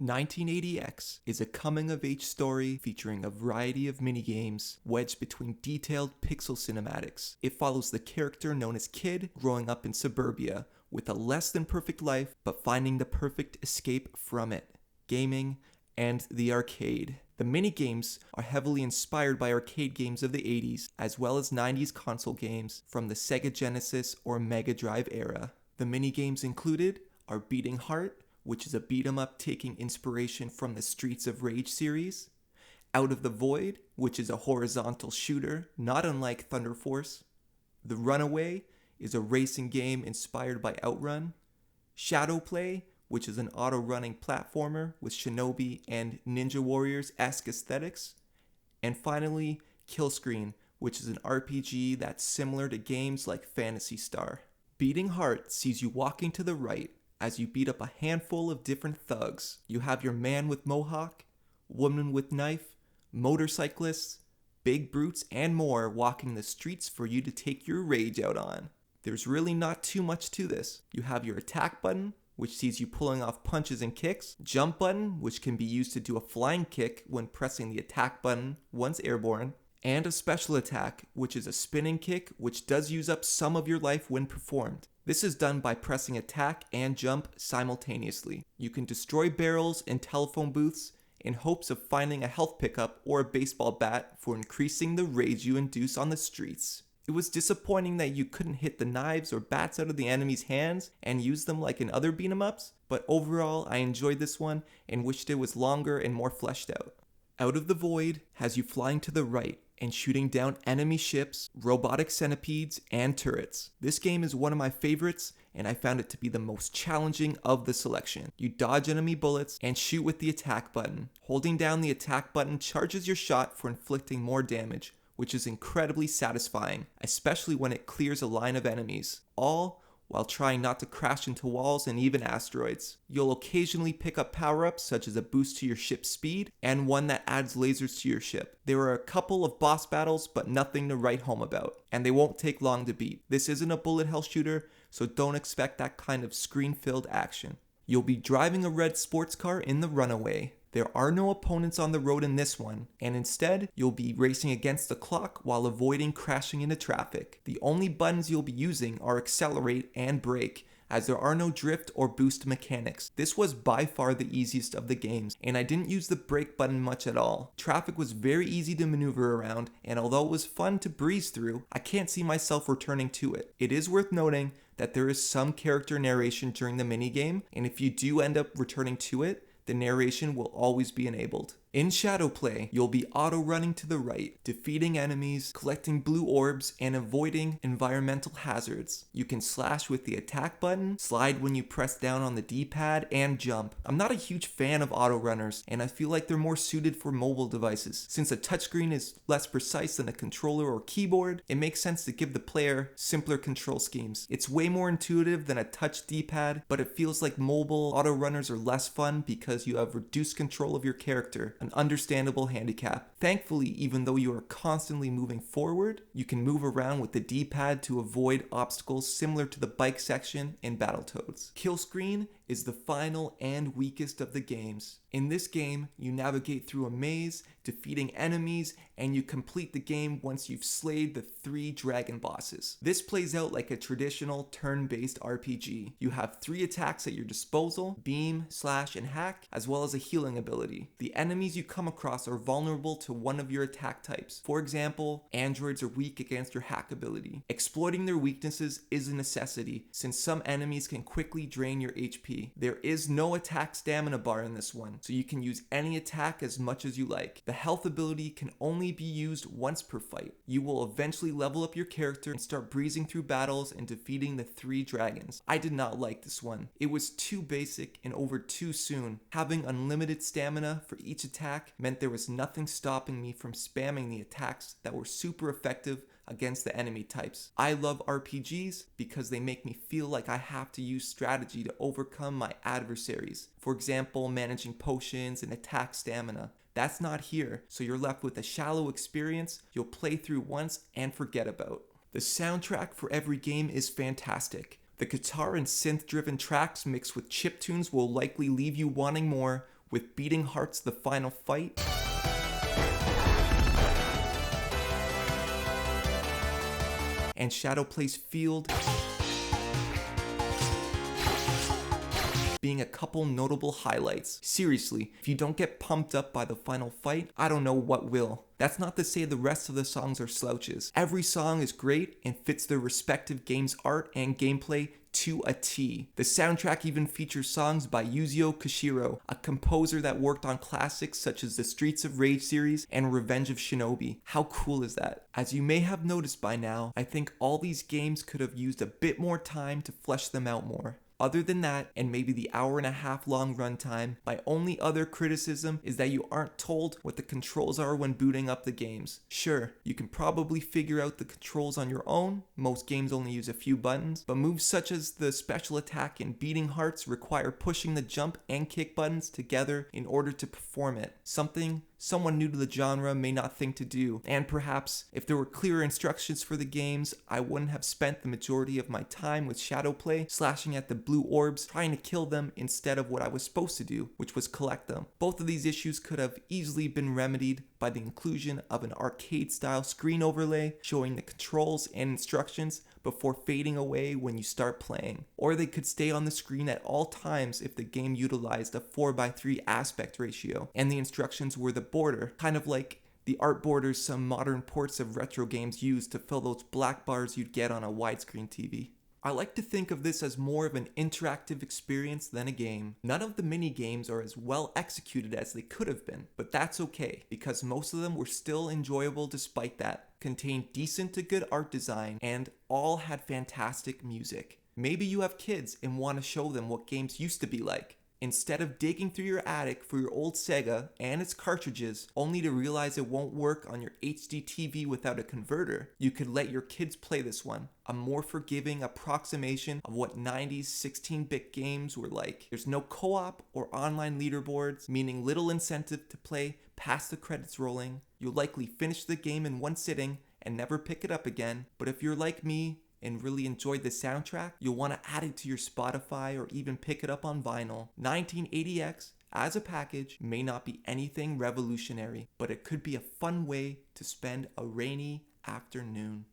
1980X is a coming-of-age story featuring a variety of minigames wedged between detailed pixel cinematics. It follows the character known as Kid growing up in suburbia with a less-than-perfect life but finding the perfect escape from it: gaming and the arcade. The minigames are heavily inspired by arcade games of the 80s as well as 90s console games from the Sega Genesis or Mega Drive era. The minigames included are Beating Heart, which is a beat-em-up taking inspiration from the Streets of Rage series; Out of the Void, which is a horizontal shooter not unlike Thunder Force; The Runaway is a racing game inspired by Outrun; Shadow Play, which is an auto-running platformer with Shinobi and Ninja Warriors-esque aesthetics; and finally, Kill Screen, which is an RPG that's similar to games like Phantasy Star. Beating Heart sees you walking to the right as you beat up a handful of different thugs. You have your man with mohawk, woman with knife, motorcyclists, big brutes, and more walking the streets for you to take your rage out on. There's really not too much to this. You have your attack button, which sees you pulling off punches and kicks, jump button, which can be used to do a flying kick when pressing the attack button once airborne, and a special attack, which is a spinning kick, which does use up some of your life when performed. This is done by pressing attack and jump simultaneously. You can destroy barrels and telephone booths in hopes of finding a health pickup or a baseball bat for increasing the rage you induce on the streets. It was disappointing that you couldn't hit the knives or bats out of the enemy's hands and use them like in other beat-em-ups, but overall I enjoyed this one and wished it was longer and more fleshed out. Out of the Void has you flying to the right and shooting down enemy ships, robotic centipedes, and turrets. This game is one of my favorites, and I found it to be the most challenging of the selection. You dodge enemy bullets and shoot with the attack button. Holding down the attack button charges your shot for inflicting more damage, which is incredibly satisfying, especially when it clears a line of enemies, all while trying not to crash into walls and even asteroids. You'll occasionally pick up power-ups such as a boost to your ship's speed and one that adds lasers to your ship. There are a couple of boss battles, but nothing to write home about, and they won't take long to beat. This isn't a bullet hell shooter, so don't expect that kind of screen-filled action. You'll be driving a red sports car in the Runaway. There are no opponents on the road in this one, and instead, you'll be racing against the clock while avoiding crashing into traffic. The only buttons you'll be using are accelerate and brake, as there are no drift or boost mechanics. This was by far the easiest of the games, and I didn't use the brake button much at all. Traffic was very easy to maneuver around, and although it was fun to breeze through, I can't see myself returning to it. It is worth noting that there is some character narration during the minigame, and if you do end up returning to it, the narration will always be enabled. In Shadow Play, you'll be auto-running to the right, defeating enemies, collecting blue orbs, and avoiding environmental hazards. You can slash with the attack button, slide when you press down on the D-pad, and jump. I'm not a huge fan of auto-runners, and I feel like they're more suited for mobile devices. Since a touchscreen is less precise than a controller or keyboard, it makes sense to give the player simpler control schemes. It's way more intuitive than a touch D-pad, but it feels like mobile auto-runners are less fun because you have reduced control of your character, an understandable handicap. Thankfully, even though you are constantly moving forward, you can move around with the D-pad to avoid obstacles similar to the bike section in Battletoads. Kill Screen is the final and weakest of the games. In this game, you navigate through a maze, defeating enemies, and you complete the game once you've slayed the 3 dragon bosses. This plays out like a traditional turn-based RPG. You have 3 attacks at your disposal: beam, slash, and hack, as well as a healing ability. The enemies you come across are vulnerable to one of your attack types. For example, androids are weak against your hack ability. Exploiting their weaknesses is a necessity, since some enemies can quickly drain your HP. There is no attack stamina bar in this one, so you can use any attack as much as you like. The health ability can only be used once per fight. You will eventually level up your character and start breezing through battles and defeating the 3 dragons. I did not like this one. It was too basic and over too soon. Having unlimited stamina for each attack meant there was nothing stopping me from spamming the attacks that were super effective against the enemy types. I love RPGs because they make me feel like I have to use strategy to overcome my adversaries. For example, managing potions and attack stamina. That's not here, so you're left with a shallow experience you'll play through once and forget about. The soundtrack for every game is fantastic. The guitar and synth-driven tracks mixed with chiptunes will likely leave you wanting more, with Beating Heart's The Final Fight, and Shadowplay's Field being a couple notable highlights. Seriously, if you don't get pumped up by The Final Fight, I don't know what will. That's not to say the rest of the songs are slouches. Every song is great and fits their respective game's art and gameplay to a T. The soundtrack even features songs by Yuzio Koshiro, a composer that worked on classics such as the Streets of Rage series and Revenge of Shinobi. How cool is that? As you may have noticed by now, I think all these games could have used a bit more time to flesh them out more. Other than that, and maybe the hour-and-a-half long runtime, my only other criticism is that you aren't told what the controls are when booting up the games. Sure, you can probably figure out the controls on your own, most games only use a few buttons, but moves such as the special attack and Beating Hearts require pushing the jump and kick buttons together in order to perform it. Something someone new to the genre may not think to do, and perhaps if there were clearer instructions for the games, I wouldn't have spent the majority of my time with Shadowplay slashing at the blue orbs trying to kill them instead of what I was supposed to do, which was collect them. Both of these issues could have easily been remedied by the inclusion of an arcade-style screen overlay showing the controls and instructions before fading away when you start playing. Or they could stay on the screen at all times if the game utilized a 4:3 aspect ratio and the instructions were the border, kind of like the art borders some modern ports of retro games use to fill those black bars you'd get on a widescreen TV. I like to think of this as more of an interactive experience than a game. None of the mini games are as well executed as they could have been, but that's okay because most of them were still enjoyable despite that, contained decent to good art design, and all had fantastic music. Maybe you have kids and want to show them what games used to be like. Instead of digging through your attic for your old Sega and its cartridges, only to realize it won't work on your HD TV without a converter, you could let your kids play this one, a more forgiving approximation of what 90s 16-bit games were like. There's no co-op or online leaderboards, meaning little incentive to play past the credits rolling. You'll likely finish the game in one sitting and never pick it up again, but if you're like me, and really enjoyed the soundtrack, you'll want to add it to your Spotify or even pick it up on vinyl. 1980X as a package may not be anything revolutionary, but it could be a fun way to spend a rainy afternoon.